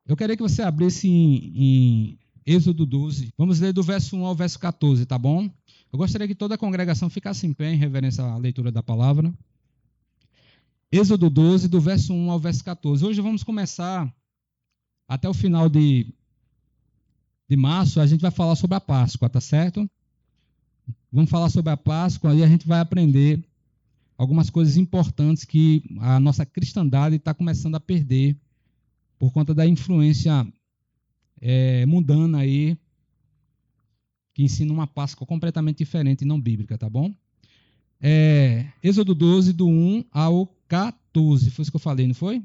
Eu queria que você abrisse em Êxodo 12. Vamos ler do verso 1 ao verso 14, tá bom? Eu gostaria que toda a congregação ficasse em pé em reverência à leitura da palavra. Êxodo 12, do verso 1 ao verso 14. Hoje vamos começar, até o final de março, a gente vai falar sobre a Páscoa, tá certo? Vamos falar sobre a Páscoa e a gente vai aprender algumas coisas importantes que a nossa cristandade está começando a perder por conta da influência mundana aí, que ensina uma Páscoa completamente diferente e não bíblica, tá bom? Êxodo 12, do 1 ao 14. Foi isso que eu falei, não foi?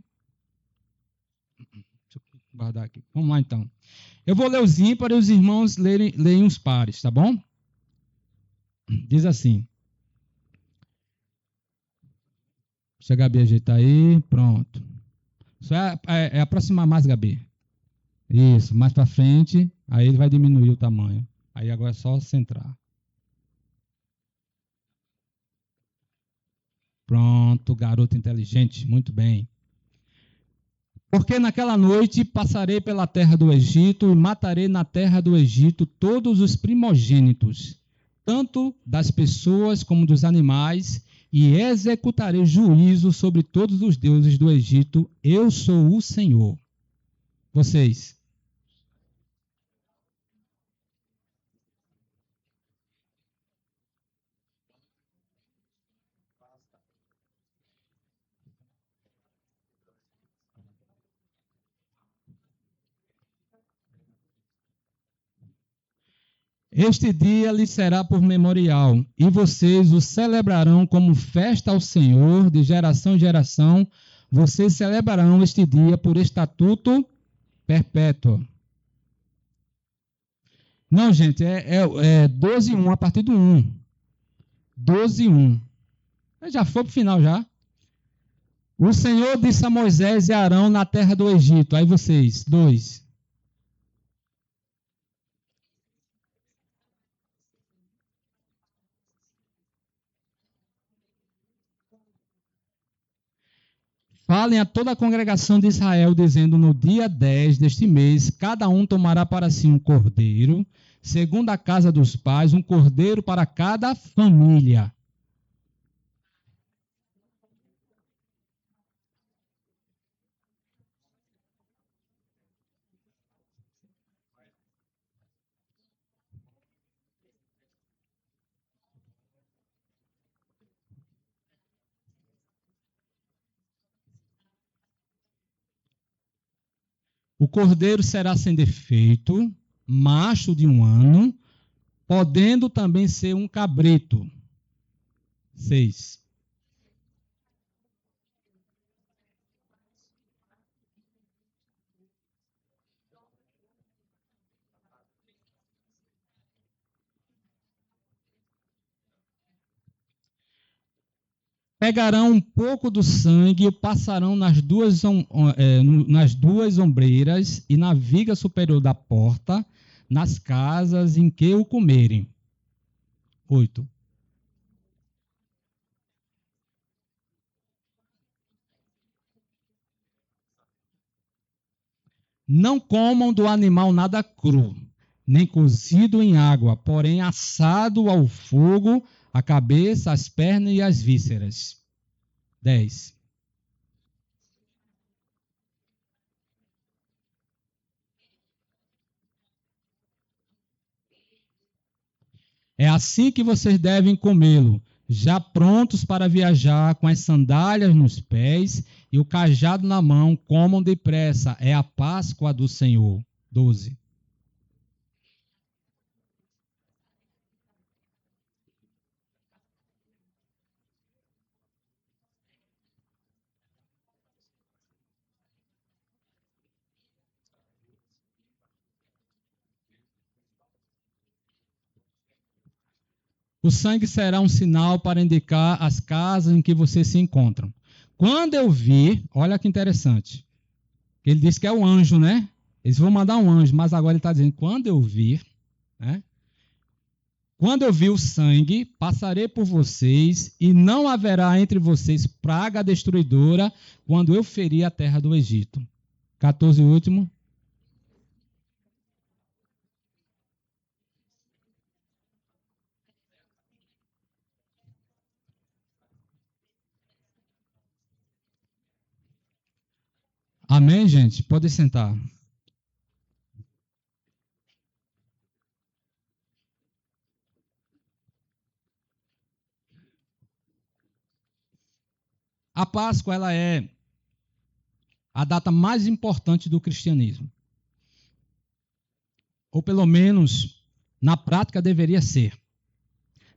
Deixa eu guardar aqui. Vamos lá, então. Eu vou ler os ímpares e os irmãos leem os pares, tá bom? Diz assim. Deixa a Gabi ajeitar aí. Pronto. Só aproximar mais, Gabi. Isso, mais para frente, aí ele vai diminuir o tamanho. Aí agora é só centrar. Pronto, garoto inteligente, muito bem. Porque naquela noite passarei pela terra do Egito e matarei na terra do Egito todos os primogênitos, tanto das pessoas como dos animais, e executarei juízo sobre todos os deuses do Egito. Eu sou o Senhor. Vocês. Este dia lhes será por memorial, e vocês o celebrarão como festa ao Senhor de geração em geração. Vocês celebrarão este dia por estatuto perpétuo. Não, gente, é 12:1, a partir do 1. 12:1. Já foi para o final já. O Senhor disse a Moisés e a Arão na terra do Egito. Aí vocês, 2. Falem a toda a congregação de Israel, dizendo: no dia 10 deste mês, cada um tomará para si um cordeiro, segundo a casa dos pais, um cordeiro para cada família. O cordeiro será sem defeito, macho de 1 ano, podendo também ser um cabrito. 6. Pegarão um pouco do sangue e o passarão nas duas ombreiras e na viga superior da porta, nas casas em que o comerem. 8. Não comam do animal nada cru, nem cozido em água, porém assado ao fogo, a cabeça, as pernas e as vísceras. 10. É assim que vocês devem comê-lo, já prontos para viajar, com as sandálias nos pés e o cajado na mão, comam depressa, é a Páscoa do Senhor. 12. O sangue será um sinal para indicar as casas em que vocês se encontram. Quando eu vir, olha que interessante, ele disse que é o anjo, né? Eles vão mandar um anjo, mas agora ele está dizendo, quando eu vir, né? Quando eu vi o sangue, passarei por vocês, e não haverá entre vocês praga destruidora, quando eu ferir a terra do Egito. 14, último. Amém, gente? Pode sentar. A Páscoa, ela é a data mais importante do cristianismo. Ou pelo menos, na prática deveria ser.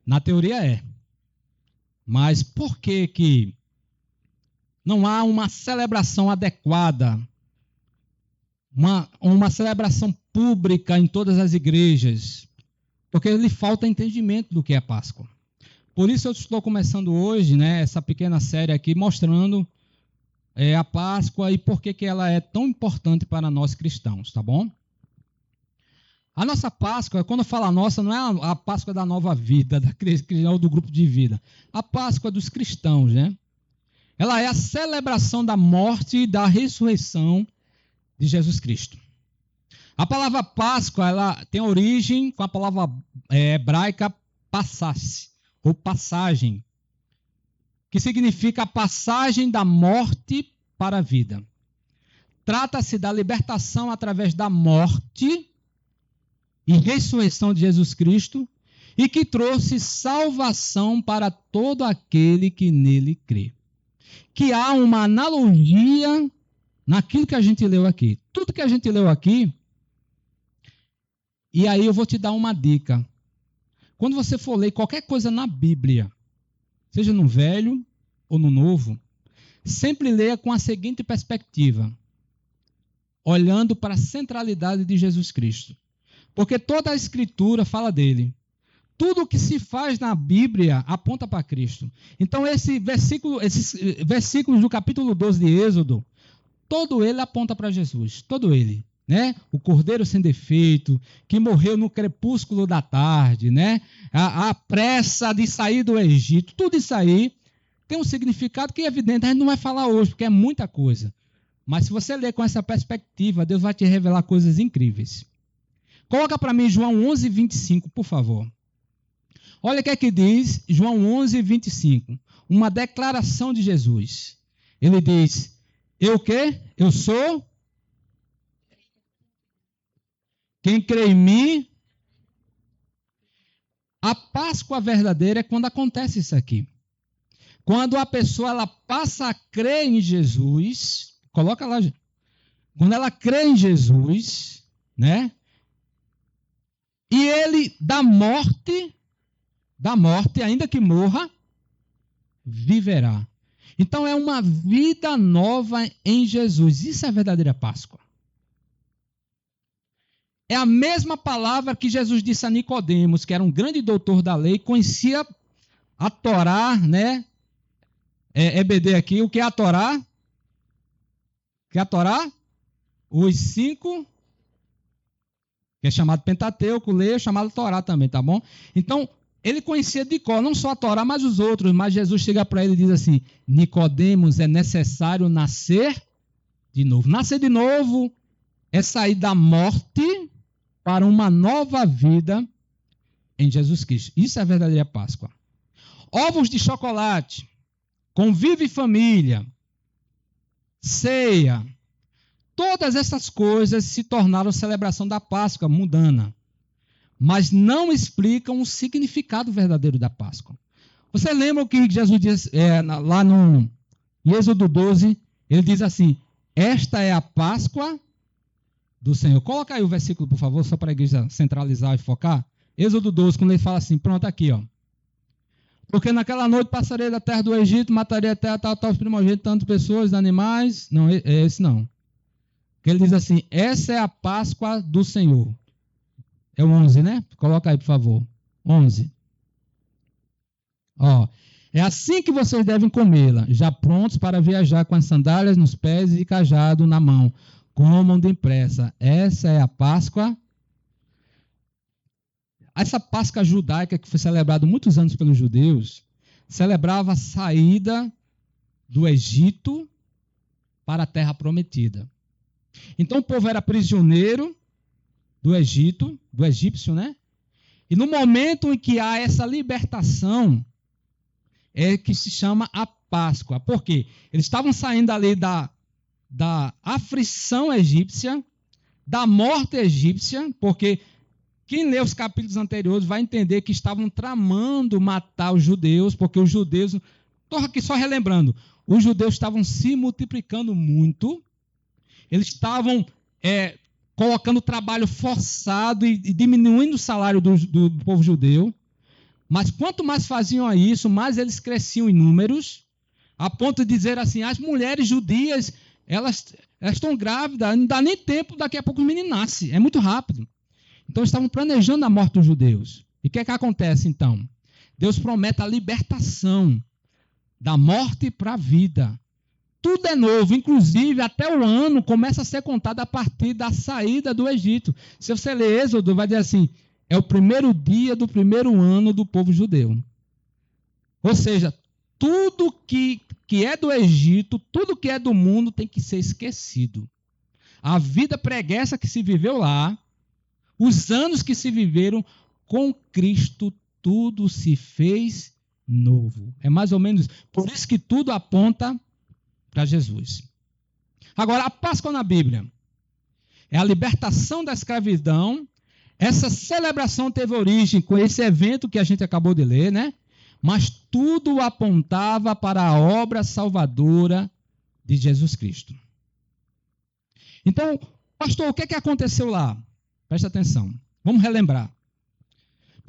Na teoria é. Mas por que não há uma celebração adequada, uma celebração pública em todas as igrejas? Porque lhe falta entendimento do que é Páscoa. Por isso eu estou começando hoje, né, essa pequena série aqui, mostrando a Páscoa e por que ela é tão importante para nós cristãos, tá bom? A nossa Páscoa, quando eu falo a nossa, não é a Páscoa da nova vida, da cristião do grupo de vida. A Páscoa dos cristãos, né? Ela é a celebração da morte e da ressurreição de Jesus Cristo. A palavra Páscoa, ela tem origem com a palavra hebraica passasse, ou passagem, que significa a passagem da morte para a vida. Trata-se da libertação através da morte e ressurreição de Jesus Cristo e que trouxe salvação para todo aquele que nele crê. Que há uma analogia naquilo que a gente leu aqui. Tudo que a gente leu aqui, e aí eu vou te dar uma dica. Quando você for ler qualquer coisa na Bíblia, seja no Velho ou no Novo, sempre leia com a seguinte perspectiva, olhando para a centralidade de Jesus Cristo. Porque toda a Escritura fala dele. Tudo o que se faz na Bíblia aponta para Cristo. Então, esses versículos do capítulo 12 de Êxodo, todo ele aponta para Jesus. Todo ele. Né? O Cordeiro sem defeito, que morreu no crepúsculo da tarde, né? A pressa de sair do Egito, tudo isso aí tem um significado que é evidente, a gente não vai falar hoje, porque é muita coisa. Mas se você ler com essa perspectiva, Deus vai te revelar coisas incríveis. Coloca para mim João 11, 25, por favor. Olha o que é que diz João 11, 25. Uma declaração de Jesus. Ele diz, eu o quê? Eu sou quem crê em mim. A Páscoa verdadeira é quando acontece isso aqui. Quando a pessoa ela passa a crer em Jesus, coloca lá, quando ela crê em Jesus, né? E ele da morte, ainda que morra, viverá. Então é uma vida nova em Jesus. Isso é a verdadeira Páscoa. É a mesma palavra que Jesus disse a Nicodemos, que era um grande doutor da lei, conhecia a Torá, né? EBD aqui, o que é a Torá? O que é a Torá? Os 5, que é chamado Pentateuco, leia, chamado Torá também, tá bom? Então, ele conhecia de cor, não só a Torá, mas os outros. Mas Jesus chega para ele e diz assim, Nicodemos, é necessário nascer de novo. Nascer de novo é sair da morte para uma nova vida em Jesus Cristo. Isso é a verdadeira Páscoa. Ovos de chocolate, convívio e família, ceia, todas essas coisas se tornaram celebração da Páscoa mundana, mas não explicam o significado verdadeiro da Páscoa. Você lembra o que Jesus diz lá no Êxodo 12? Ele diz assim, esta é a Páscoa do Senhor. Coloca aí o versículo, por favor, só para a igreja centralizar e focar. Êxodo 12, quando ele fala assim, pronto, aqui, ó. Porque naquela noite passarei da terra do Egito, matarei até tal os primogênitos, tanto pessoas, animais. Não, é esse não. Ele diz assim, essa é a Páscoa do Senhor. É o 11, né? Coloca aí, por favor. 11. Ó, é assim que vocês devem comê-la, já prontos para viajar com as sandálias nos pés e cajado na mão. Comam depressa. Essa é a Páscoa. Essa Páscoa judaica que foi celebrada muitos anos pelos judeus, celebrava a saída do Egito para a terra prometida. Então o povo era prisioneiro do Egito, do egípcio, né? E no momento em que há essa libertação, é que se chama a Páscoa. Por quê? Eles estavam saindo ali da da aflição egípcia, da morte egípcia, porque quem lê os capítulos anteriores vai entender que estavam tramando matar os judeus, porque os judeus, estou aqui só relembrando, os judeus estavam se multiplicando muito, eles estavam colocando trabalho forçado e diminuindo o salário do povo judeu, mas quanto mais faziam isso, mais eles cresciam em números, a ponto de dizer assim, as mulheres judias, elas estão grávidas, não dá nem tempo, daqui a pouco o menino nasce, é muito rápido. Então, eles estavam planejando a morte dos judeus. E o que acontece, então? Deus promete a libertação da morte para a vida. Tudo é novo, inclusive até o ano começa a ser contado a partir da saída do Egito. Se você ler Êxodo, vai dizer assim, é o primeiro dia do primeiro ano do povo judeu. Ou seja, tudo que é do Egito, tudo que é do mundo tem que ser esquecido. A vida preguiça que se viveu lá, os anos que se viveram com Cristo, tudo se fez novo. É mais ou menos por isso que tudo aponta para Jesus. Agora, a Páscoa na Bíblia é a libertação da escravidão. Essa celebração teve origem com esse evento que a gente acabou de ler, né? Mas tudo apontava para a obra salvadora de Jesus Cristo. Então, pastor, o que aconteceu lá? Presta atenção. Vamos relembrar.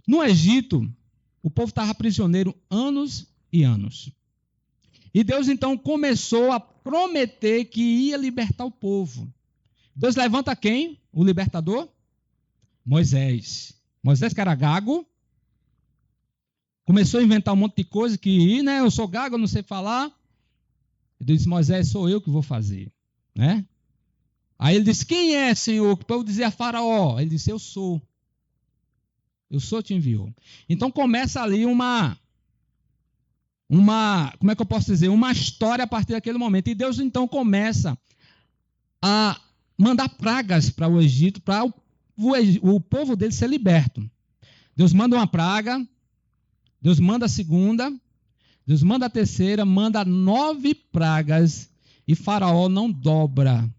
No Egito, o povo estava prisioneiro anos e anos. E Deus, então, começou a prometer que ia libertar o povo. Deus levanta quem? O libertador? Moisés. Moisés, que era gago, começou a inventar um monte de coisa que, né, eu sou gago, eu não sei falar. Deus disse, Moisés, sou eu que vou fazer. Né? Aí ele disse, quem é, Senhor? Para eu dizer a Faraó. Ele disse, eu sou. Eu sou, te enviou. Então começa ali como é que eu posso dizer? Uma história a partir daquele momento. E Deus então começa a mandar pragas para o Egito, para o povo dele ser liberto. Deus manda uma praga, Deus manda a segunda, Deus manda a terceira, manda 9 pragas e Faraó não dobra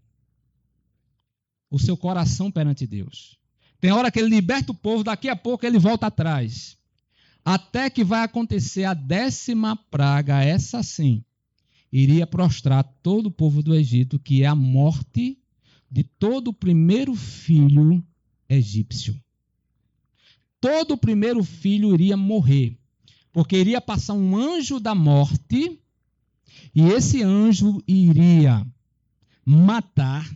o seu coração perante Deus. Tem hora que ele liberta o povo, daqui a pouco ele volta atrás. Até que vai acontecer a 10ª praga, essa sim, iria prostrar todo o povo do Egito, que é a morte de todo o primeiro filho egípcio. Todo o primeiro filho iria morrer, porque iria passar um anjo da morte, e esse anjo iria matar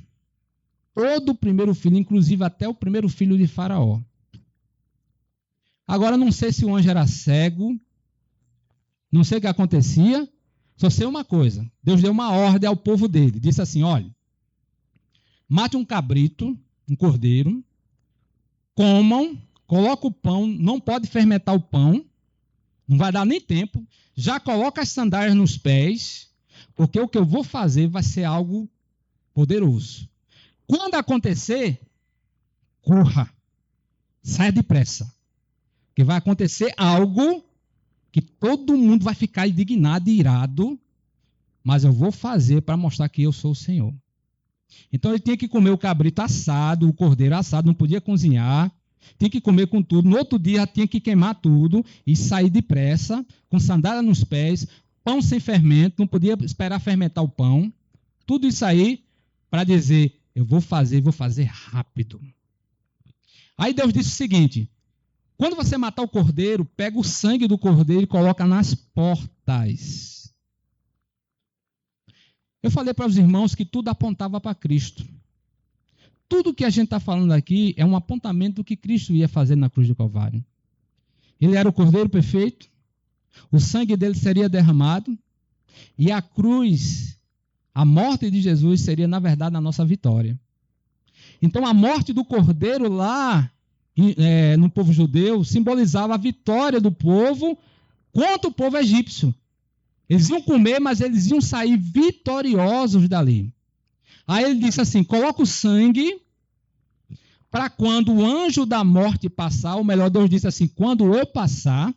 todo o primeiro filho, inclusive até o primeiro filho de Faraó. Agora, não sei se o anjo era cego, não sei o que acontecia, só sei uma coisa. Deus deu uma ordem ao povo dele. Disse assim, olha, mate um cabrito, um cordeiro, comam, coloca o pão, não pode fermentar o pão, não vai dar nem tempo, já coloca as sandálias nos pés, porque o que eu vou fazer vai ser algo poderoso. Quando acontecer, corra, saia depressa. Que vai acontecer algo que todo mundo vai ficar indignado e irado, mas eu vou fazer para mostrar que eu sou o Senhor. Então ele tinha que comer o cabrito assado, o cordeiro assado, não podia cozinhar, tinha que comer com tudo. No outro dia tinha que queimar tudo e sair depressa, com sandália nos pés, pão sem fermento, não podia esperar fermentar o pão. Tudo isso aí para dizer, eu vou fazer rápido. Aí Deus disse o seguinte, quando você matar o cordeiro, pega o sangue do cordeiro e coloca nas portas. Eu falei para os irmãos que tudo apontava para Cristo. Tudo que a gente está falando aqui é um apontamento do que Cristo ia fazer na cruz do Calvário. Ele era o cordeiro perfeito, o sangue dele seria derramado, e a cruz, a morte de Jesus seria, na verdade, a nossa vitória. Então, a morte do cordeiro lá, no povo judeu, simbolizava a vitória do povo contra o povo egípcio. Eles iam comer, mas eles iam sair vitoriosos dali. Aí ele disse assim, coloca o sangue para quando o anjo da morte passar, ou melhor, Deus disse assim, quando eu passar.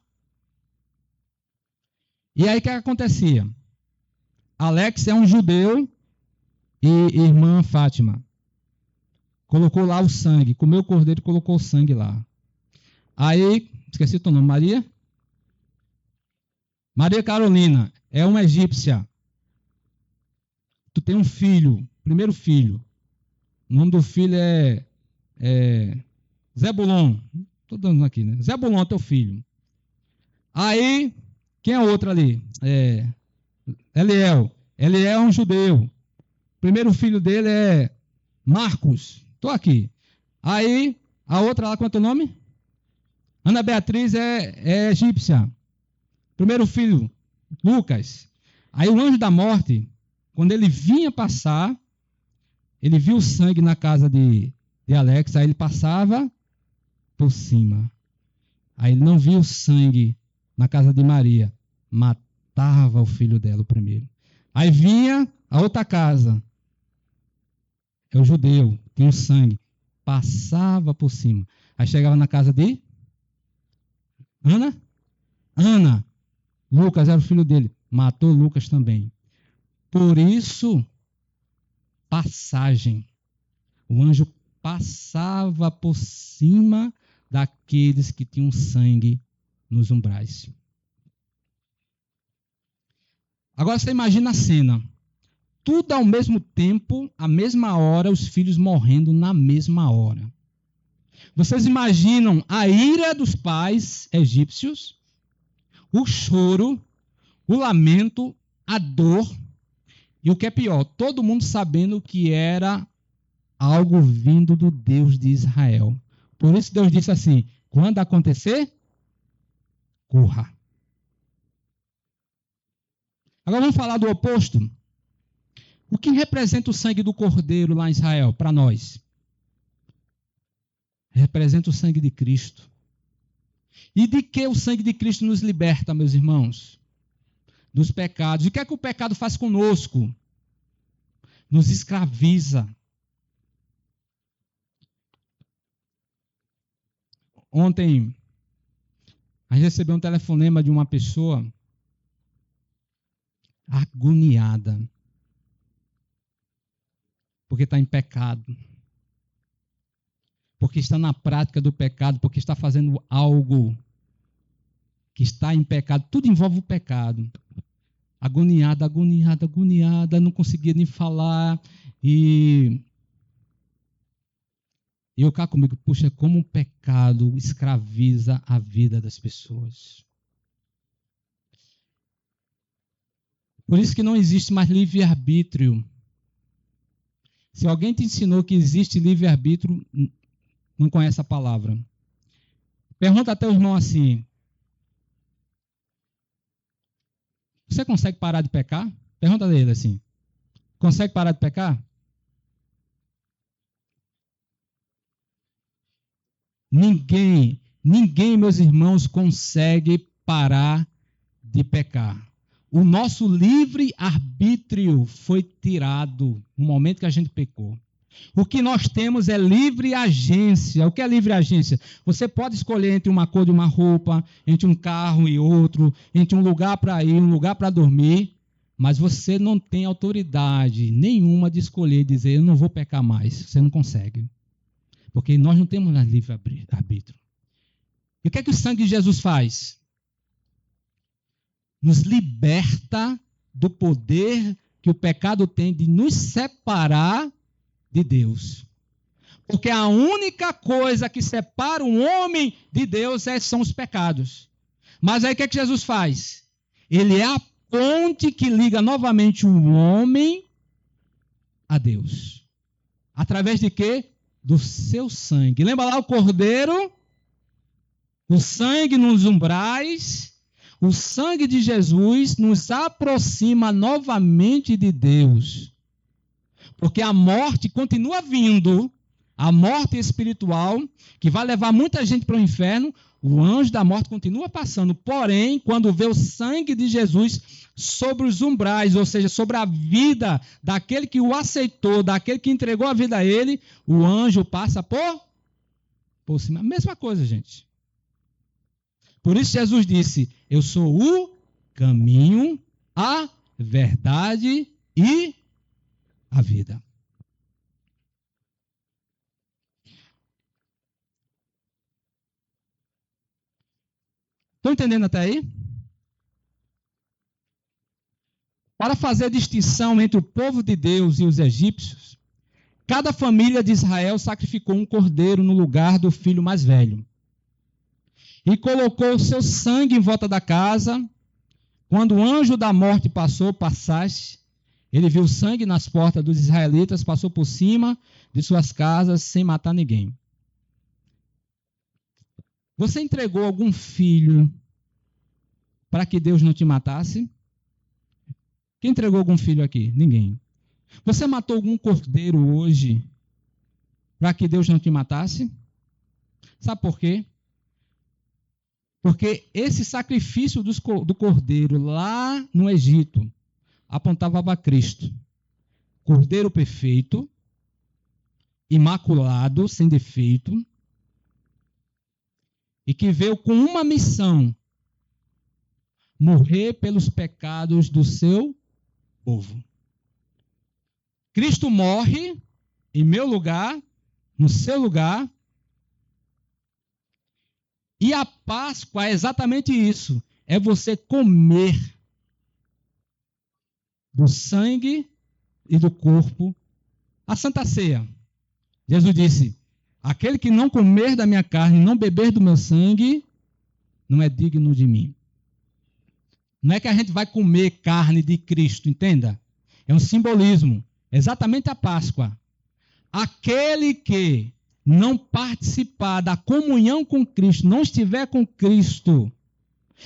E aí o que acontecia? Alex é um judeu e irmã Fátima. Colocou lá o sangue, comeu o cordeiro e colocou o sangue lá. Aí, esqueci o teu nome, Maria? Maria Carolina, é uma egípcia. Tu tem um filho, primeiro filho. O nome do filho é Zebulon. Estou dando aqui, né? Zebulon é teu filho. Aí, quem é o outro ali? Eliel. Eliel é um judeu. O primeiro filho dele é Marcos. Estou aqui. Aí, a outra lá, qual é o teu nome? Ana Beatriz é egípcia. Primeiro filho, Lucas. Aí o anjo da morte, quando ele vinha passar, ele viu o sangue na casa de Alex, aí ele passava por cima. Aí ele não viu o sangue na casa de Maria, matava o filho dela o primeiro. Aí vinha a outra casa, é o judeu, tinha o sangue, passava por cima. Aí chegava na casa de Ana, Lucas era o filho dele, matou Lucas também. Por isso, passagem. O anjo passava por cima daqueles que tinham sangue nos umbrais. Agora você imagina a cena. Tudo ao mesmo tempo, à mesma hora, os filhos morrendo na mesma hora. Vocês imaginam a ira dos pais egípcios, o choro, o lamento, a dor, e o que é pior, todo mundo sabendo que era algo vindo do Deus de Israel. Por isso Deus disse assim, quando acontecer, corra. Agora vamos falar do oposto. O que representa o sangue do Cordeiro lá em Israel, para nós? Representa o sangue de Cristo. E de que o sangue de Cristo nos liberta, meus irmãos? Dos pecados. E o que é que o pecado faz conosco? Nos escraviza. Ontem, a gente recebeu um telefonema de uma pessoa agoniada, porque está em pecado, porque está na prática do pecado, porque está fazendo algo que está em pecado. Tudo envolve o pecado. Agoniada, não conseguia nem falar. E eu cá comigo, puxa, como o pecado escraviza a vida das pessoas. Por isso que não existe mais livre-arbítrio. Se alguém te ensinou que existe livre-arbítrio, não conhece a palavra. Pergunta até o irmão assim, você consegue parar de pecar? Pergunta a ele assim, consegue parar de pecar? Ninguém, meus irmãos, consegue parar de pecar. O nosso livre-arbítrio foi tirado no momento que a gente pecou. O que nós temos é livre agência. O que é livre agência? Você pode escolher entre uma cor de uma roupa, entre um carro e outro, entre um lugar para ir, um lugar para dormir, mas você não tem autoridade nenhuma de escolher e dizer, eu não vou pecar mais. Você não consegue. Porque nós não temos mais livre-arbítrio. E o que é que o sangue de Jesus faz? Nos liberta do poder que o pecado tem de nos separar de Deus. Porque a única coisa que separa um homem de Deus são os pecados. Mas aí o que é que Jesus faz? Ele é a ponte que liga novamente o homem a Deus. Através de quê? Do seu sangue. Lembra lá o cordeiro? O sangue nos umbrais. O sangue de Jesus nos aproxima novamente de Deus. Porque a morte continua vindo, a morte espiritual, que vai levar muita gente para o inferno, o anjo da morte continua passando. Porém, quando vê o sangue de Jesus sobre os umbrais, ou seja, sobre a vida daquele que o aceitou, daquele que entregou a vida a ele, o anjo passa por cima. A mesma coisa, gente. Por isso Jesus disse, eu sou o caminho, a verdade e a vida. Estão entendendo até aí? Para fazer distinção entre o povo de Deus e os egípcios, cada família de Israel sacrificou um cordeiro no lugar do filho mais velho. E colocou o seu sangue em volta da casa. Quando o anjo da morte passasse, ele viu sangue nas portas dos israelitas, passou por cima de suas casas sem matar ninguém. Você entregou algum filho para que Deus não te matasse? Quem entregou algum filho aqui? Ninguém. Você matou algum cordeiro hoje para que Deus não te matasse? Sabe por quê? Porque esse sacrifício do cordeiro lá no Egito apontava para Cristo. Cordeiro perfeito, imaculado, sem defeito, e que veio com uma missão: morrer pelos pecados do seu povo. Cristo morre em meu lugar, no seu lugar. E a Páscoa é exatamente isso. É você comer do sangue e do corpo a Santa Ceia. Jesus disse: aquele que não comer da minha carne e não beber do meu sangue, não é digno de mim. Não é que a gente vai comer carne de Cristo, entenda? É um simbolismo. Exatamente a Páscoa. Aquele que não participar da comunhão com Cristo, não estiver com Cristo,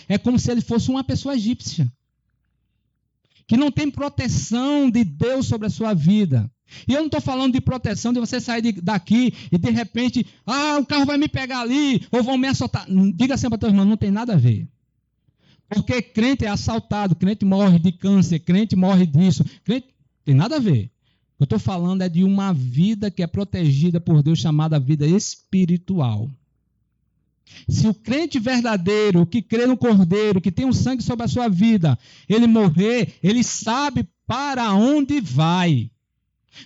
é como se ele fosse uma pessoa egípcia, que não tem proteção de Deus sobre a sua vida. E eu não estou falando de proteção de você sair daqui e de repente, o carro vai me pegar ali, ou vão me assaltar. Diga sempre para teu irmão, não tem nada a ver. Porque crente é assaltado, crente morre de câncer, crente morre disso, crente tem nada a ver. O que eu estou falando é de uma vida que é protegida por Deus, chamada vida espiritual. Se o crente verdadeiro, que crê no Cordeiro, que tem o sangue sobre a sua vida, ele morrer, ele sabe para onde vai.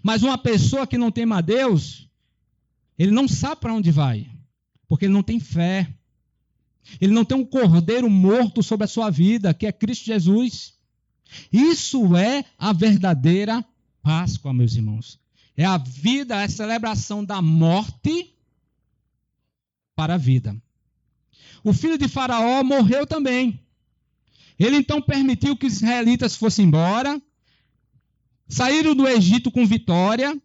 Mas uma pessoa que não teme a Deus, ele não sabe para onde vai, porque ele não tem fé. Ele não tem um cordeiro morto sobre a sua vida, que é Cristo Jesus. Isso é a verdadeira Páscoa, meus irmãos. É a vida, é a celebração da morte para a vida. O filho de Faraó morreu também. Ele então permitiu que os israelitas fossem embora, saíram do Egito com vitória,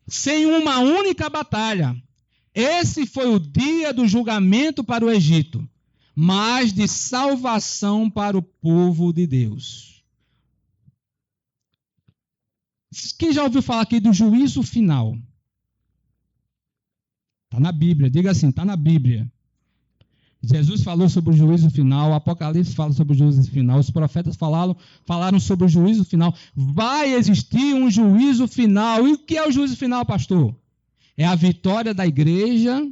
sem uma única batalha. Esse foi o dia do julgamento para o Egito, mas de salvação para o povo de Deus. Quem já ouviu falar aqui do juízo final? Está na Bíblia, diga assim, está na Bíblia. Jesus falou sobre o juízo final, o Apocalipse fala sobre o juízo final, os profetas falaram sobre o juízo final. Vai existir um juízo final. E o que é o juízo final, pastor? É a vitória da igreja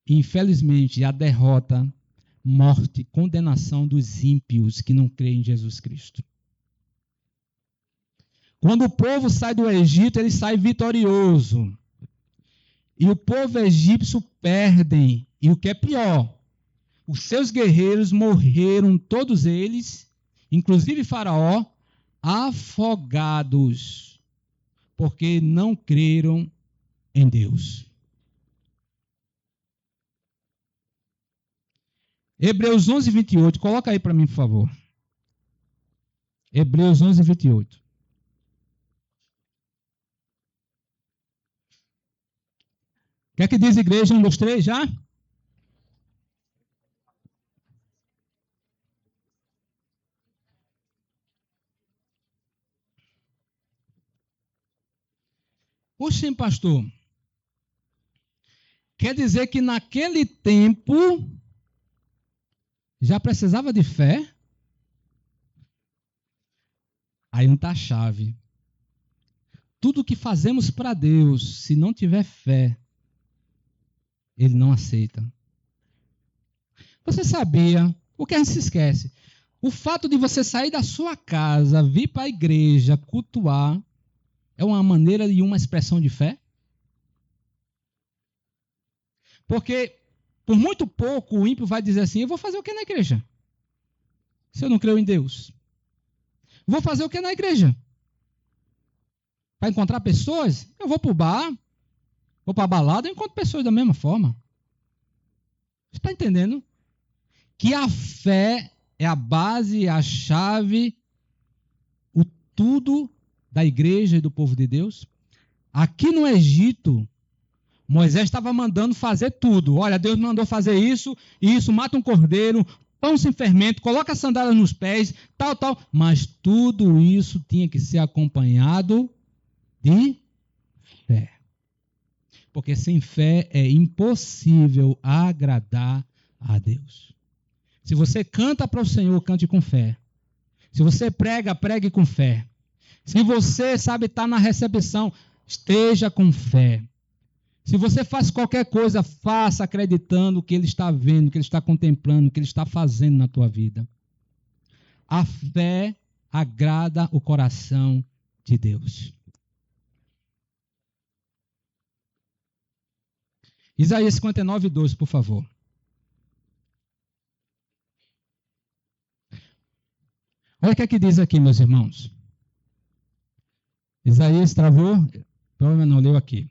e, infelizmente, a derrota, morte, condenação dos ímpios que não creem em Jesus Cristo. Quando o povo sai do Egito, ele sai vitorioso. E o povo egípcio perde. E o que é pior, os seus guerreiros morreram, todos eles, inclusive Faraó, afogados, porque não creram em Deus. Hebreus 11, 28, coloca aí para mim, por favor. Hebreus 11, 28. O que é que diz a igreja? 1, 2, 3, já? Poxa, pastor, quer dizer que naquele tempo já precisava de fé? Aí não está a chave. Tudo que fazemos para Deus, se não tiver fé, Ele não aceita. Você sabia, o que a gente se esquece? O fato de você sair da sua casa, vir para a igreja, cultuar, é uma maneira e uma expressão de fé? Porque por muito pouco o ímpio vai dizer assim, eu vou fazer o que na igreja? Se eu não creio em Deus. Vou fazer o que na igreja? Para encontrar pessoas? Eu vou para o bar, vou para a balada, eu encontro pessoas da mesma forma. Você está entendendo? Que a fé é a base, a chave, o tudo da igreja e do povo de Deus. Aqui no Egito, Moisés estava mandando fazer tudo. Olha, Deus mandou fazer isso, mata um cordeiro, pão sem fermento, coloca a sandália nos pés, tal. Mas tudo isso tinha que ser acompanhado de fé. Porque sem fé é impossível agradar a Deus. Se você canta para o Senhor, cante com fé. Se você prega, pregue com fé. Se você sabe estar na recepção, esteja com fé. Se você faz qualquer coisa, faça acreditando que Ele está vendo, que Ele está contemplando, que Ele está fazendo na tua vida. A fé agrada o coração de Deus. Isaías 59, 12, por favor. Olha o que é que diz aqui, meus irmãos. Isaías travou? Provavelmente não leu aqui.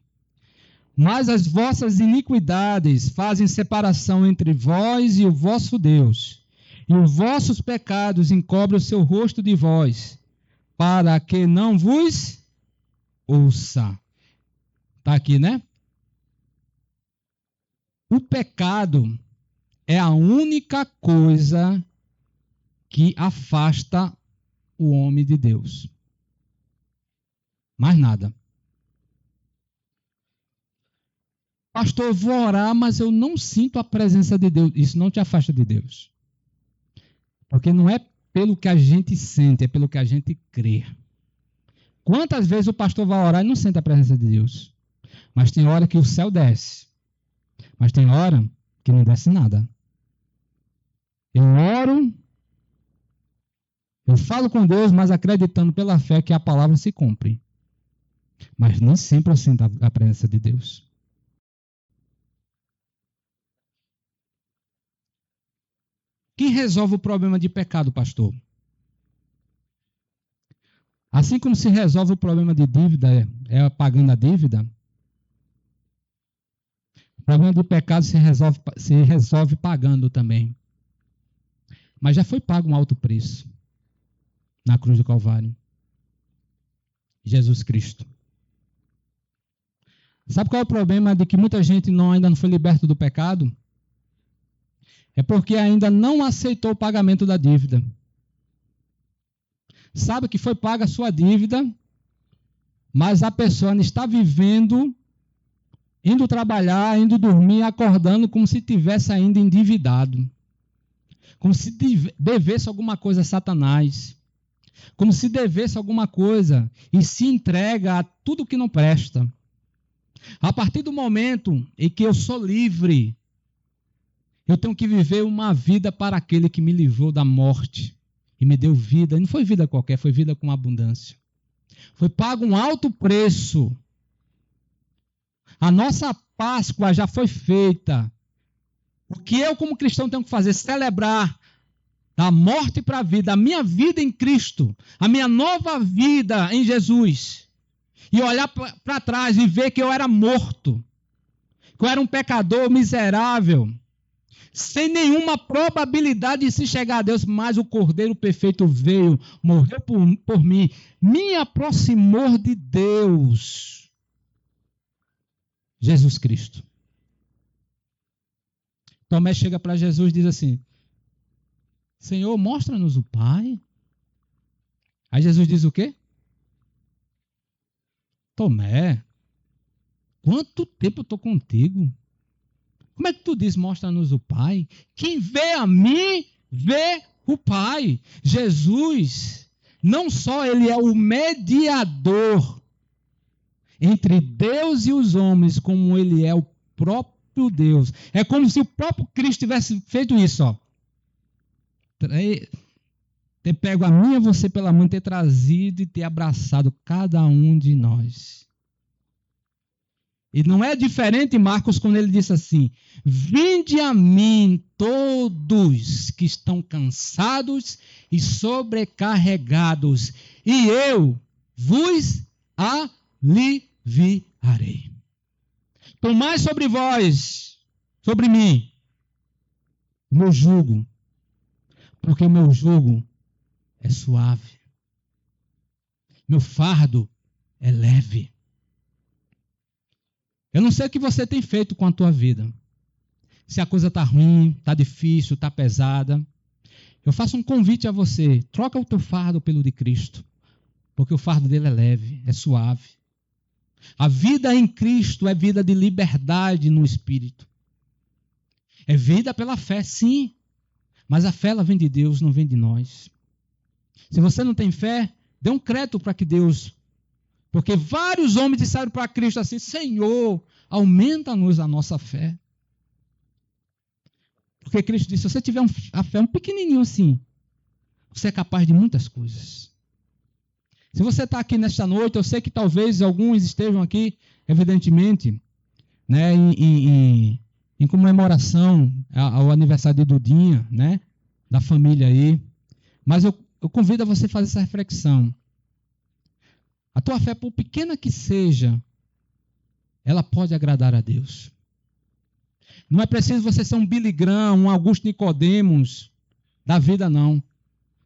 Mas as vossas iniquidades fazem separação entre vós e o vosso Deus, e os vossos pecados encobrem o seu rosto de vós, para que não vos ouça. Está aqui, né? O pecado é a única coisa que afasta o homem de Deus. Mais nada. Pastor, eu vou orar, mas eu não sinto a presença de Deus. Isso não te afasta de Deus. Porque não é pelo que a gente sente, é pelo que a gente crê. Quantas vezes o pastor vai orar e não sente a presença de Deus? Mas tem hora que o céu desce. Mas tem hora que não desce nada. Eu oro, eu falo com Deus, mas acreditando pela fé que a palavra se cumpre. Mas nem sempre eu sinto a presença de Deus. Quem resolve o problema de pecado, pastor? Assim como se resolve o problema de dívida, é pagando a dívida, o problema de pecado se resolve pagando também. Mas já foi pago um alto preço na cruz do Calvário. Jesus Cristo. Sabe qual é o problema de que muita gente ainda não foi liberta do pecado? É porque ainda não aceitou o pagamento da dívida. Sabe que foi paga a sua dívida, mas a pessoa ainda está vivendo, indo trabalhar, indo dormir, acordando como se tivesse ainda endividado. Como se devesse alguma coisa a Satanás. Como se devesse alguma coisa e se entrega a tudo que não presta. A partir do momento em que eu sou livre, eu tenho que viver uma vida para aquele que me livrou da morte e me deu vida. E não foi vida qualquer, foi vida com abundância. Foi pago um alto preço. A nossa Páscoa já foi feita. O que eu, como cristão, tenho que fazer? Celebrar da morte para a vida, a minha vida em Cristo, a minha nova vida em Jesus. E olhar para trás e ver que eu era morto, que eu era um pecador miserável, sem nenhuma probabilidade de se chegar a Deus, mas o Cordeiro Perfeito veio, morreu por mim, me aproximou de Deus. Jesus Cristo. Tomé chega para Jesus e diz assim, Senhor, mostra-nos o Pai. Aí Jesus diz o quê? Tomé, quanto tempo eu estou contigo? Como é que tu diz, mostra-nos o Pai? Quem vê a mim, vê o Pai. Jesus, não só ele é o mediador entre Deus e os homens, como ele é o próprio Deus. É como se o próprio Cristo tivesse feito isso, ó. ter pego a mim e você pela mão, ter trazido e ter abraçado cada um de nós. E não é diferente, Marcos, quando ele disse assim: vinde a mim todos que estão cansados e sobrecarregados, e eu vos aliviarei. Tomai sobre vós, sobre mim, o meu jugo, porque o meu jugo é suave. Meu fardo é leve. Eu não sei o que você tem feito com a tua vida. Se a coisa está ruim, está difícil, está pesada. Eu faço um convite a você. Troca o teu fardo pelo de Cristo. Porque o fardo dele é leve, é suave. A vida em Cristo é vida de liberdade no Espírito. É vida pela fé, sim. Mas a fé ela vem de Deus, não vem de nós. Se você não tem fé, dê um crédito para que Deus... Porque vários homens disseram para Cristo assim: Senhor, aumenta-nos a nossa fé. Porque Cristo disse: se você tiver a fé um pequenininho assim, você é capaz de muitas coisas. Se você está aqui nesta noite, eu sei que talvez alguns estejam aqui, evidentemente, né, em comemoração ao aniversário de Dudinha, né, da família aí. Mas eu convido a você a fazer essa reflexão. A tua fé, por pequena que seja, ela pode agradar a Deus. Não é preciso você ser um Billy Graham, um Augusto Nicodemos da vida, não.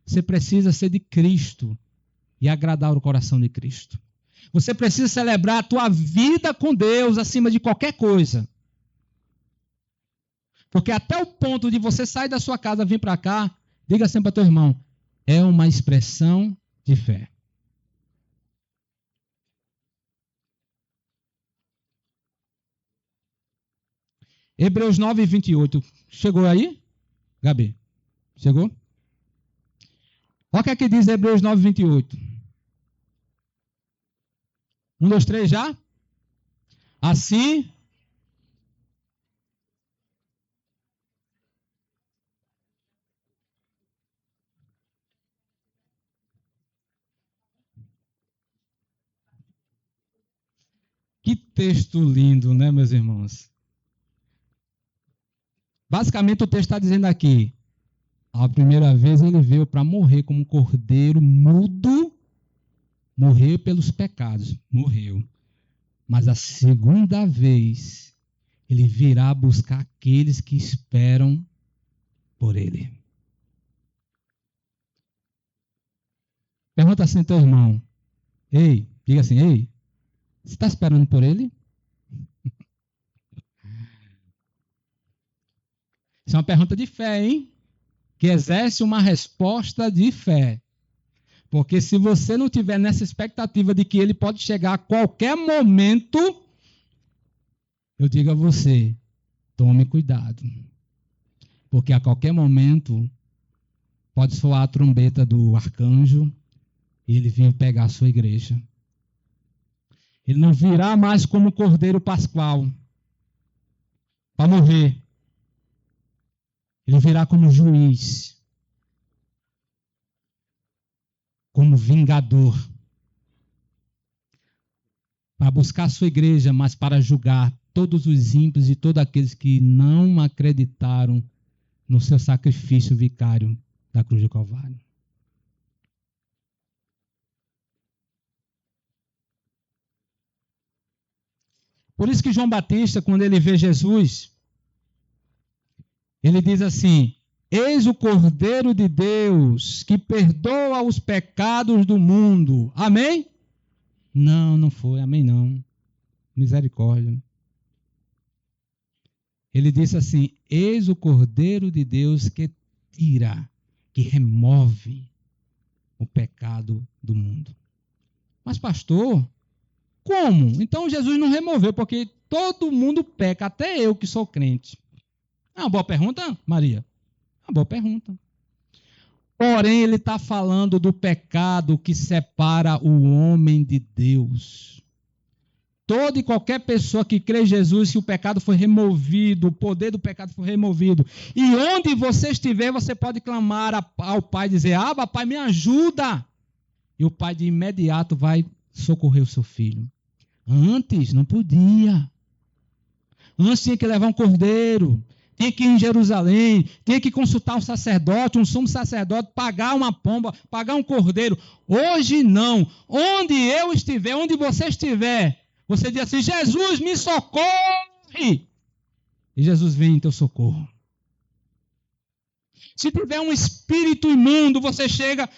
Você precisa ser de Cristo e agradar o coração de Cristo. Você precisa celebrar a tua vida com Deus acima de qualquer coisa. Porque até o ponto de você sair da sua casa, vir para cá, diga sempre para teu irmão, é uma expressão de fé. Hebreus 9, 28. Chegou aí, Gabi? Chegou? Olha o que é que diz Hebreus 9, 28. 1, 2, 3, já? Assim... Que texto lindo, né, meus irmãos? Basicamente o texto está dizendo aqui, a primeira vez ele veio para morrer como um cordeiro mudo, morrer pelos pecados, morreu. Mas a segunda vez ele virá buscar aqueles que esperam por ele. Pergunta assim ao teu irmão, ei, diga assim, ei, você está esperando por ele? Isso é uma pergunta de fé, hein? Que exerce uma resposta de fé. Porque se você não tiver nessa expectativa de que ele pode chegar a qualquer momento, eu digo a você, tome cuidado. Porque a qualquer momento pode soar a trombeta do arcanjo e ele vir pegar a sua igreja. Ele não virá mais como cordeiro pascual para morrer. Ele virá como juiz, como vingador, para buscar a sua igreja, mas para julgar todos os ímpios e todos aqueles que não acreditaram no seu sacrifício vicário da cruz do Calvário. Por isso que João Batista, quando ele vê Jesus, ele diz assim: eis o Cordeiro de Deus que perdoa os pecados do mundo. Amém? Não, não foi. Amém não. Misericórdia. Ele disse assim: eis o Cordeiro de Deus que tira, que remove o pecado do mundo. Mas pastor, como? Então Jesus não removeu, porque todo mundo peca, até eu que sou crente. É uma boa pergunta, Maria? É uma boa pergunta. Porém, ele está falando do pecado que separa o homem de Deus. Toda e qualquer pessoa que crê em Jesus, que o pecado foi removido, o poder do pecado foi removido. E onde você estiver, você pode clamar ao Pai, dizer, Abba, Pai, me ajuda. E o Pai de imediato vai socorrer o seu filho. Antes não podia. Antes tinha que levar um cordeiro, tinha que ir em Jerusalém, tinha que consultar um sacerdote, um sumo sacerdote, pagar uma pomba, pagar um cordeiro. Hoje não. Onde eu estiver, onde você estiver, você diz assim, Jesus, me socorre. E Jesus vem em teu socorro. Se tiver um espírito imundo, você chega,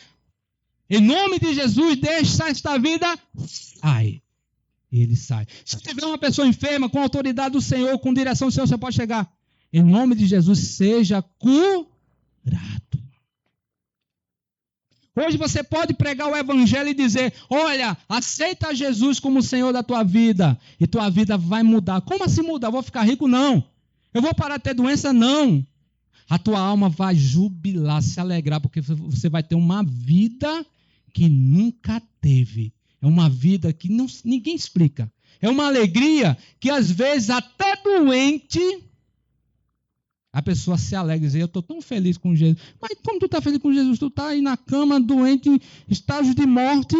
em nome de Jesus, deixa esta vida, sai. E ele sai. Se tiver uma pessoa enferma, com autoridade do Senhor, com direção do Senhor, você pode chegar. Em nome de Jesus, seja curado. Hoje você pode pregar o evangelho e dizer, olha, aceita Jesus como o Senhor da tua vida, e tua vida vai mudar. Como assim mudar? Eu vou ficar rico? Não. Eu vou parar de ter doença? Não. A tua alma vai jubilar, se alegrar, porque você vai ter uma vida que nunca teve. É uma vida que ninguém explica. É uma alegria que, às vezes, até doente, a pessoa se alegra e diz, eu estou tão feliz com Jesus. Mas como tu está feliz com Jesus? Tu está aí na cama, doente, em estágio de morte.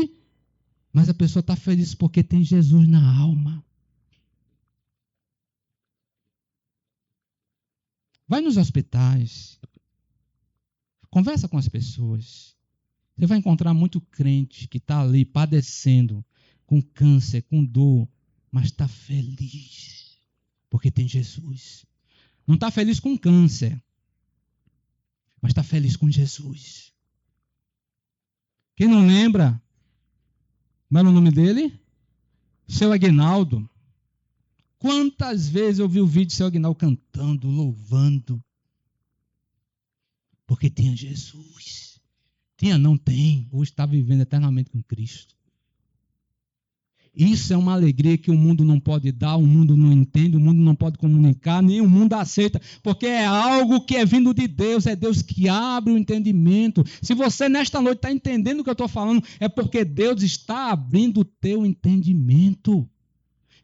Mas a pessoa está feliz porque tem Jesus na alma. Vai nos hospitais. Conversa com as pessoas. Você vai encontrar muito crente que está ali padecendo, com câncer, com dor, mas está feliz, porque tem Jesus. Não está feliz com câncer, mas está feliz com Jesus. Quem não lembra, como era o nome dele? Seu Aguinaldo. Quantas vezes eu vi o vídeo do seu Aguinaldo cantando, louvando, porque tinha Jesus. Tinha, não tem. Hoje está vivendo eternamente com Cristo. Isso é uma alegria que o mundo não pode dar, o mundo não entende, o mundo não pode comunicar, nem o mundo aceita, porque é algo que é vindo de Deus, é Deus que abre o entendimento. Se você nesta noite está entendendo o que eu estou falando, é porque Deus está abrindo o teu entendimento.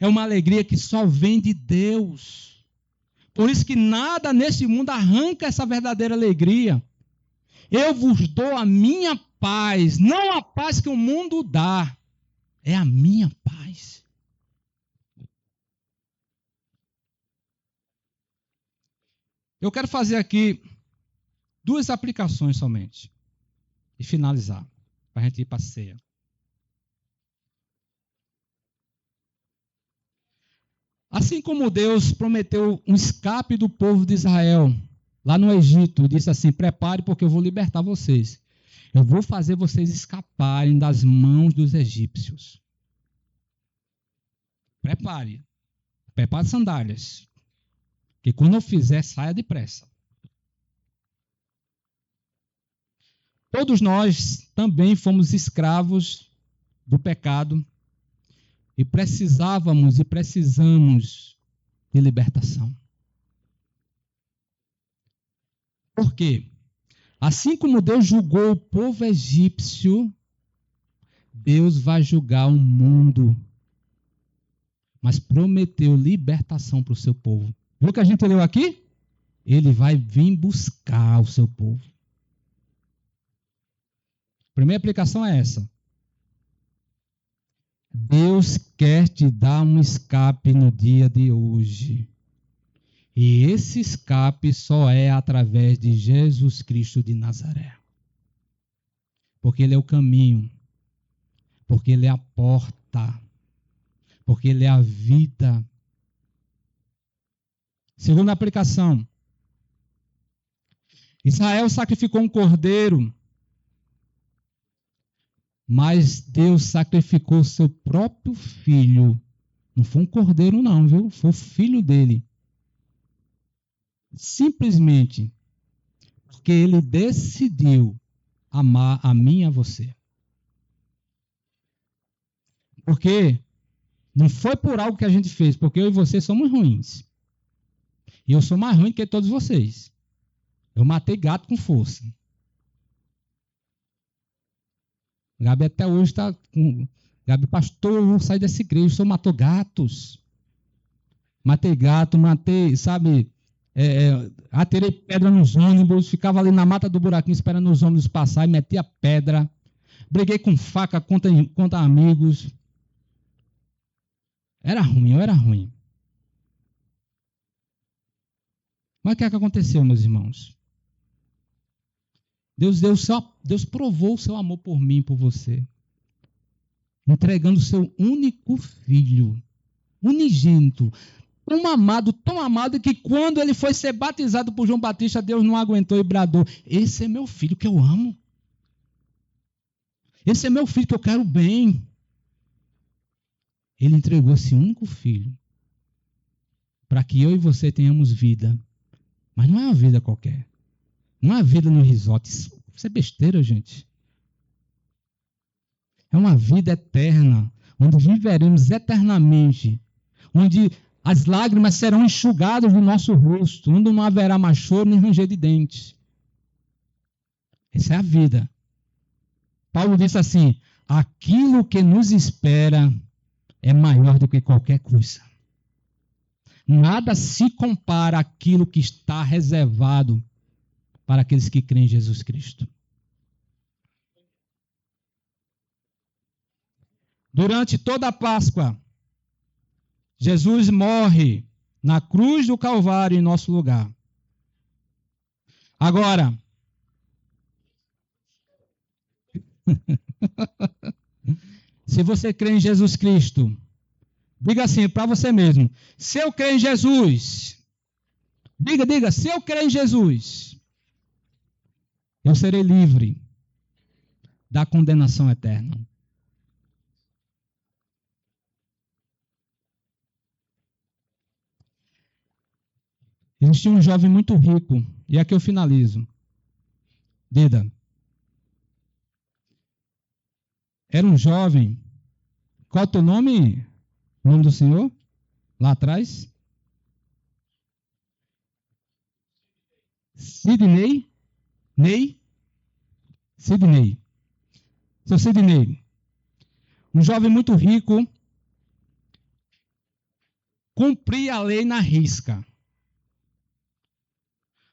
É uma alegria que só vem de Deus. Por isso que nada nesse mundo arranca essa verdadeira alegria. Eu vos dou a minha paz, não a paz que o mundo dá, é a minha paz. Eu quero fazer aqui 2 aplicações somente e finalizar, para a gente ir para a ceia. Assim como Deus prometeu um escape do povo de Israel, lá no Egito, disse assim, prepare porque eu vou libertar vocês. Eu vou fazer vocês escaparem das mãos dos egípcios. Prepare sandálias, que quando eu fizer, saia depressa. Todos nós também fomos escravos do pecado e precisávamos e precisamos de libertação. Por quê? Assim como Deus julgou o povo egípcio, Deus vai julgar o mundo, mas prometeu libertação para o seu povo. Viu o que a gente leu aqui? Ele vai vir buscar o seu povo. A primeira aplicação é essa. Deus quer te dar um escape no dia de hoje. E esse escape só é através de Jesus Cristo de Nazaré. Porque Ele é o caminho. Porque Ele é a porta. Porque Ele é a vida. Segunda aplicação. Israel sacrificou um cordeiro, mas Deus sacrificou seu próprio filho. Não foi um cordeiro não, viu? Foi o filho dele. Simplesmente porque Ele decidiu amar a mim e a você. Porque não foi por algo que a gente fez, porque eu e você somos ruins. E eu sou mais ruim que todos vocês. Eu matei gato com força. Gabi até hoje está Gabi, pastor, eu vou sair dessa igreja, o senhor matou gatos. Matei gato, sabe, atirei pedra nos ônibus, ficava ali na mata do buraquinho esperando os ônibus passar e metia pedra. Briguei com faca contra amigos. Era ruim, eu era ruim. Mas o que é que aconteceu, meus irmãos? Deus provou o seu amor por mim e por você, entregando o seu único filho, unigênito, tão amado que quando ele foi ser batizado por João Batista, Deus não aguentou e bradou: esse é meu filho que eu amo. Esse é meu filho que eu quero bem. Ele entregou esse único filho para que eu e você tenhamos vida. Mas não é uma vida qualquer. Não é uma vida no resort. Isso é besteira, gente. É uma vida eterna, onde viveremos eternamente, onde as lágrimas serão enxugadas do nosso rosto, onde não haverá mais choro nem ranger de dentes. Essa é a vida. Paulo disse assim: aquilo que nos espera é maior do que qualquer coisa. Nada se compara àquilo que está reservado para aqueles que creem em Jesus Cristo. Durante toda a Páscoa, Jesus morre na cruz do Calvário em nosso lugar. Agora, se você crê em Jesus Cristo, diga assim para você mesmo: se eu crer em Jesus, diga, se eu crer em Jesus, eu serei livre da condenação eterna. Existia um jovem muito rico, e aqui eu finalizo. Dida. Era um jovem. Qual é o teu nome? O nome do senhor? Lá atrás? Sidney? Ney? Sidney. Seu Sidney. Um jovem muito rico. Cumpria a lei na risca.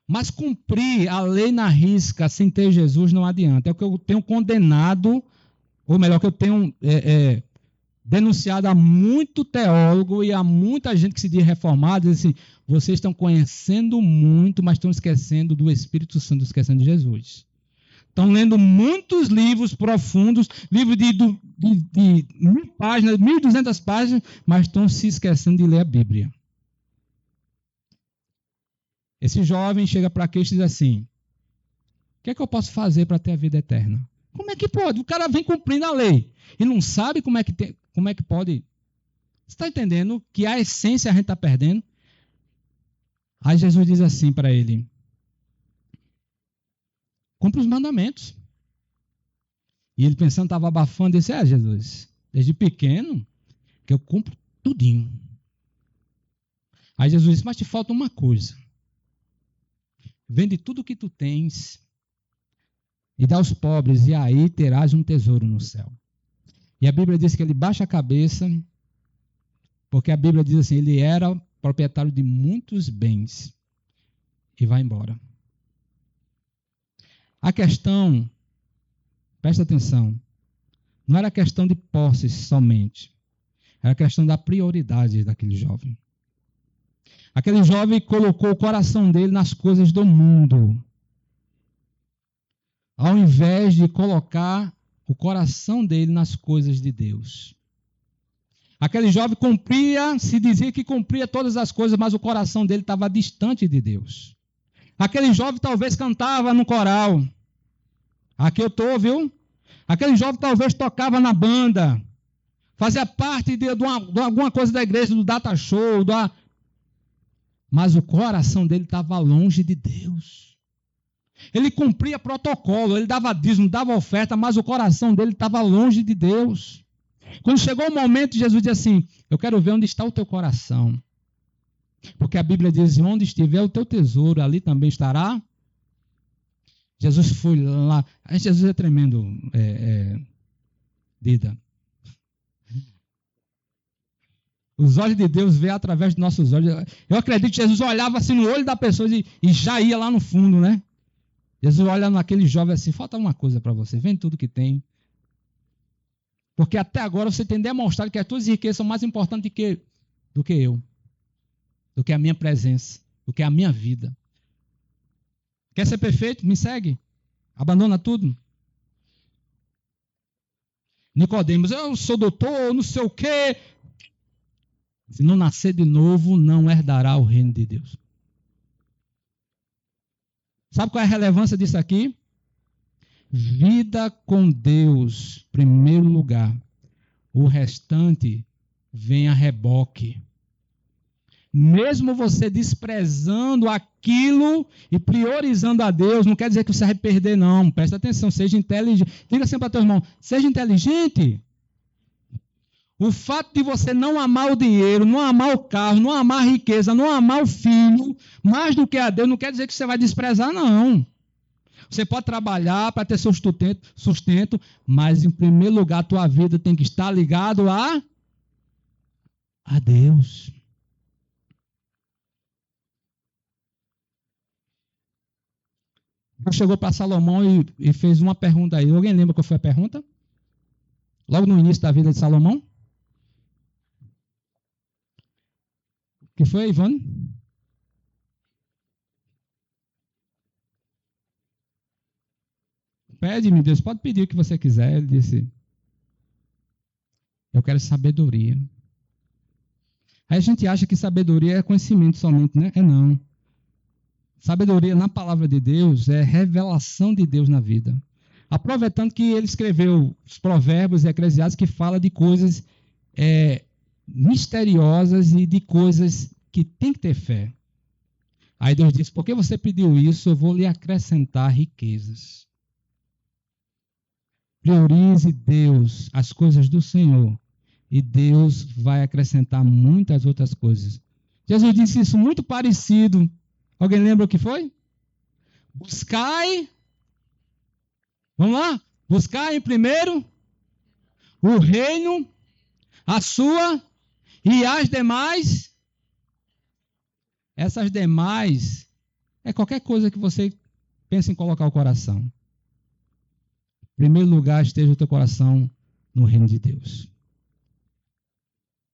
Mas cumprir a lei na risca sem ter Jesus não adianta. É o que eu tenho condenado, ou melhor, que eu tenho denunciado a muito teólogo e a muita gente que se diz reformada, diz assim: vocês estão conhecendo muito, mas estão esquecendo do Espírito Santo, esquecendo de Jesus. Estão lendo muitos livros profundos, livros de 1.000 páginas, 1.200 páginas, mas estão se esquecendo de ler a Bíblia. Esse jovem chega para Cristo e diz assim: o que é que eu posso fazer para ter a vida eterna? Como é que pode? O cara vem cumprindo a lei e não sabe como é que pode. Você está entendendo que a essência a gente está perdendo? Aí Jesus diz assim para ele: cumpre os mandamentos. E ele pensando, estava abafando, disse: Jesus, desde pequeno que eu cumpro tudinho. Aí Jesus disse: mas te falta uma coisa. Vende tudo o que tu tens e dá aos pobres, e aí terás um tesouro no céu. E a Bíblia diz que ele baixa a cabeça, porque a Bíblia diz assim: ele era proprietário de muitos bens, e vai embora. A questão, presta atenção, não era questão de posses somente, era questão da prioridade daquele jovem. Aquele jovem colocou o coração dele nas coisas do mundo, ao invés de colocar o coração dele nas coisas de Deus. Aquele jovem se dizia que cumpria todas as coisas, mas o coração dele estava distante de Deus. Aquele jovem talvez cantava no coral. Aqui eu estou, viu? Aquele jovem talvez tocava na banda, fazia parte de alguma coisa da igreja, do data show, mas o coração dele estava longe de Deus. Ele cumpria protocolo, ele dava dízimo, dava oferta, mas o coração dele estava longe de Deus. Quando chegou o momento, Jesus disse assim: eu quero ver onde está o teu coração. Porque a Bíblia diz: onde estiver o teu tesouro, ali também estará. Jesus foi lá. Jesus é tremendo, Dida. Os olhos de Deus veem através dos nossos olhos. Eu acredito que Jesus olhava assim no olho da pessoa e já ia lá no fundo, né? Jesus olha naquele jovem assim, falta uma coisa para você, vende tudo que tem. Porque até agora você tem demonstrado que as tuas riquezas são mais importantes do que eu, do que a minha presença, do que a minha vida. Quer ser perfeito? Me segue. Abandona tudo. Nicodemos, eu sou doutor, não sei o quê. Se não nascer de novo, não herdará o reino de Deus. Sabe qual é a relevância disso aqui? Vida com Deus, primeiro lugar. O restante vem a reboque. Mesmo você desprezando aquilo e priorizando a Deus, não quer dizer que você vai perder, não. Presta atenção, seja inteligente. Diga assim para teu irmão, seja inteligente. O fato de você não amar o dinheiro, não amar o carro, não amar a riqueza, não amar o filho, mais do que a Deus, não quer dizer que você vai desprezar, não. Você pode trabalhar para ter seu sustento, mas em primeiro lugar a tua vida tem que estar ligado a Deus. Chegou para Salomão e fez uma pergunta aí. Alguém lembra qual foi a pergunta? Logo no início da vida de Salomão? O que foi, Ivone? Pede-me, Deus, pode pedir o que você quiser. Ele disse, eu quero sabedoria. Aí a gente acha que sabedoria é conhecimento somente, né? É não. Sabedoria na palavra de Deus é revelação de Deus na vida. Aproveitando que ele escreveu os provérbios e eclesiastes que fala de coisas misteriosas e de coisas que tem que ter fé. Aí Deus disse, porque você pediu isso, eu vou lhe acrescentar riquezas. Priorize Deus, as coisas do Senhor, e Deus vai acrescentar muitas outras coisas. Jesus disse isso muito parecido. Alguém lembra o que foi? Buscai, vamos lá? Buscai primeiro o reino, a sua e as demais. Essas demais é qualquer coisa que você pense em colocar o coração. Em primeiro lugar, esteja o teu coração no reino de Deus.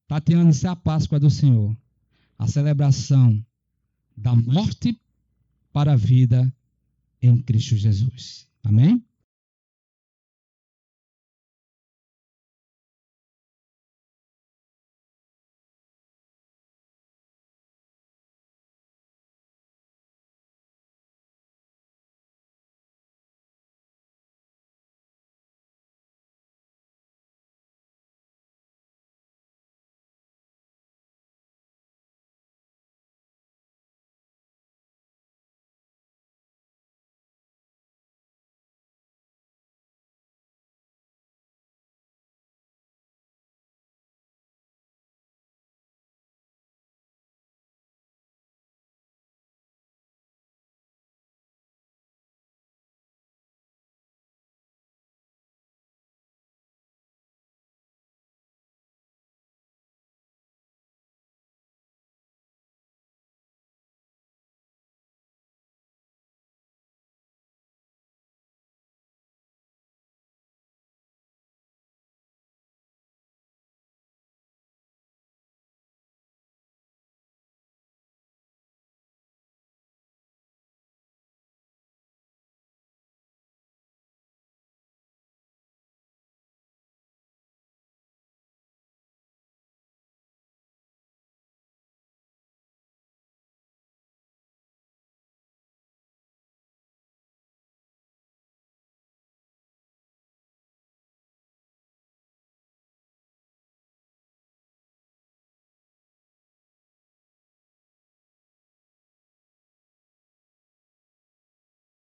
Tateando, isso é a Páscoa do Senhor. A celebração da morte para a vida em Cristo Jesus. Amém?